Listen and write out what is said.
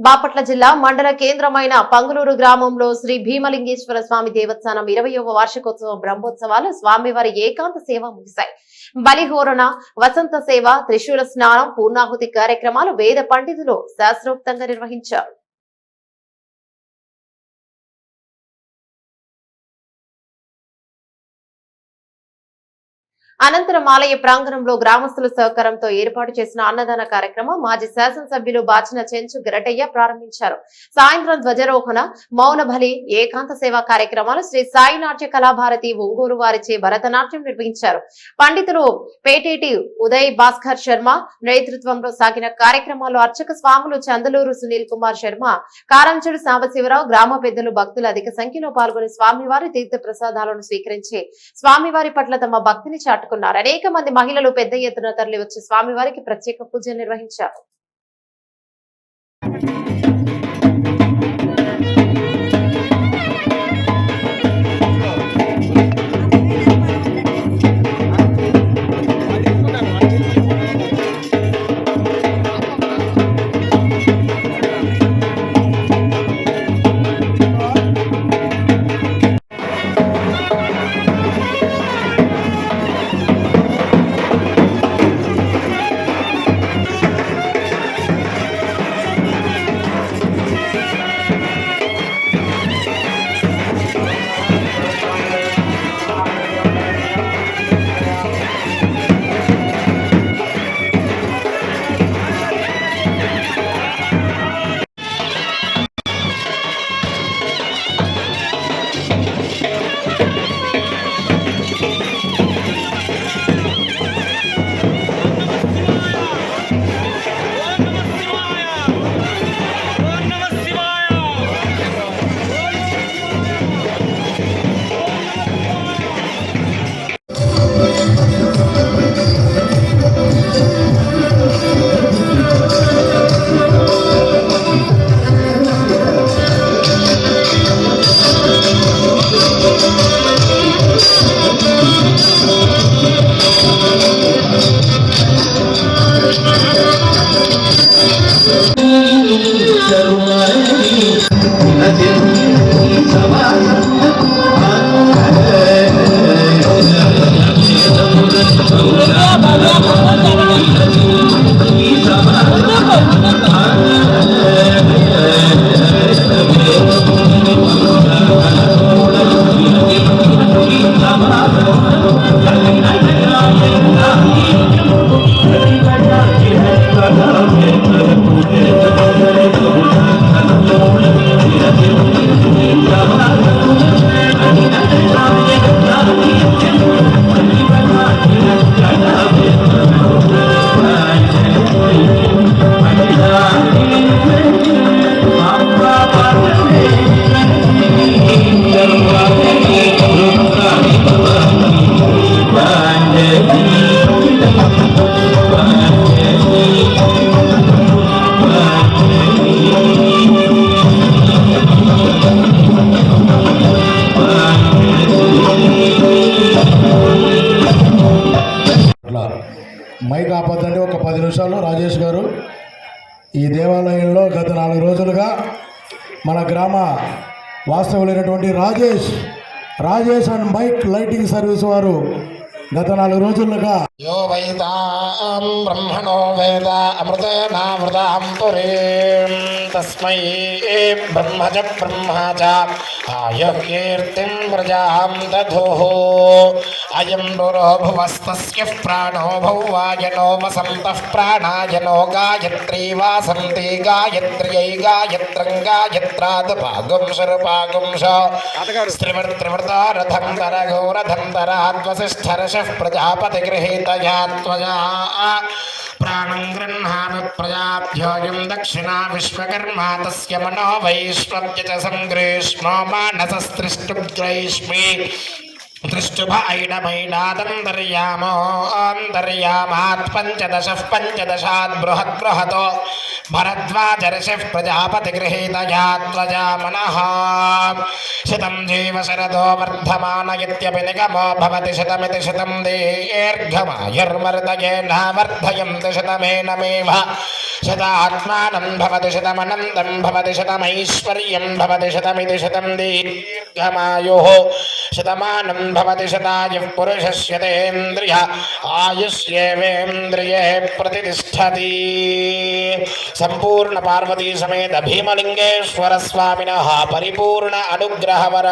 బాపట్ల జిల్లా మండల కేంద్రమైన పంగులూరు గ్రామంలో శ్రీ భీమలింగేశ్వర స్వామి దేవస్థానం 20వ వార్షికోత్సవ బ్రహ్మోత్సవాలు స్వామివారి ఏకాంత సేవ ముగిశాయి. బలిహోరణ, వసంత సేవ, త్రిశూల స్నానం, పూర్ణాహుతి కార్యక్రమాలు వేద పండితులు శాస్త్రోక్తంగా నిర్వహించారు. అనంతరం ఆలయ ప్రాంగణంలో గ్రామస్తుల సహకారంతో ఏర్పాటు చేసిన అన్నదాన కార్యక్రమం మాజీ శాసనసభ్యులు బాచిన చెంచు గరటయ్య ప్రారంభించారు. సాయంత్రం ధ్వజారోహణ, మౌన బలి, ఏకాంత సేవా కార్యక్రమాలు శ్రీ సాయి నాట్య కళాభారతి ఒంగోలు వారిచే భరతనాట్యం నిర్వహించారు. పండితులు పేటేటి ఉదయ్ భాస్కర్ శర్మ నేతృత్వంలో సాగిన కార్యక్రమాల్లో అర్చక స్వాములు చందలూరు సునీల్ కుమార్ శర్మ, కారంచెడు సాంబశివరావు, గ్రామ పెద్దలు, భక్తులు అధిక సంఖ్యలో పాల్గొని స్వామివారి తీర్థ ప్రసాదాలను స్వీకరించి స్వామివారి పట్ల తమ భక్తిని చాటు అనేక మంది మహిళలు పెద్ద ఎత్తున తరలి వచ్చి స్వామివారికి ప్రత్యేక పూజలు నిర్వహించారు. మైక్ ఆపద్దండి ఒక 10 నిమిషాలు. రాజేష్ గారు, ఈ దేవాలయంలో గత 4 రోజులుగా మన గ్రామ వాస్తవులైనటువంటి Rajesh and mike lighting service వారు గత 4 రోజులుగా यो वैतां ब्रह्मणो वेद अमृतेनामृतां पुरीं तस्मै ब्रह्म च आयुकीर्तिं प्रजां दधुः अयं दुरो भुवस्तस्य प्राणो भौवायनो वसन्तः प्राणायनो गायत्री वासन्ति गायत्र्यै गायत्रं गायत्रादपागुं शरुपागुंश स्त्रिवृत्रिवृतारथं तरगौरथं तराद्वसिष्ठरशः प्रजापतिगृहीत त्वया प्राणं गृह्णामि प्रजाभ्योऽयं दक्षिणा विश्वकर्मा तस्य मनो वैश्वत्य च संग्रीष्मो मानसस्त्रिष्टुग्रैष्मि दृष्टुभ ऐडमैडादन्तर्यामात् पञ्चदशात् बृहतो भरद्वाज ऋषिः प्रजापतिगृहीतया त्वजा मनः शतं जीव शरदो वर्धमान इत्यपि निगमो भवति शतमिति शतं दीर्घमायुर्मर्दयेन वर्धयन्ति शतमेनमेव शतात्मानं भवति शतमनन्तं भवति शतमैश्वर्यं भवति शतमिति शतं दीर्घमायुः शतमानं भवति शतायुः पुरुषस्य तेन्द्रिय आयुष्येवेन्द्रिये प्रतिष्ठति। संपूर्ण पार्वती समेत भीमलिंगेश्वर स्वामिनः परिपूर्ण अनुग्रह वर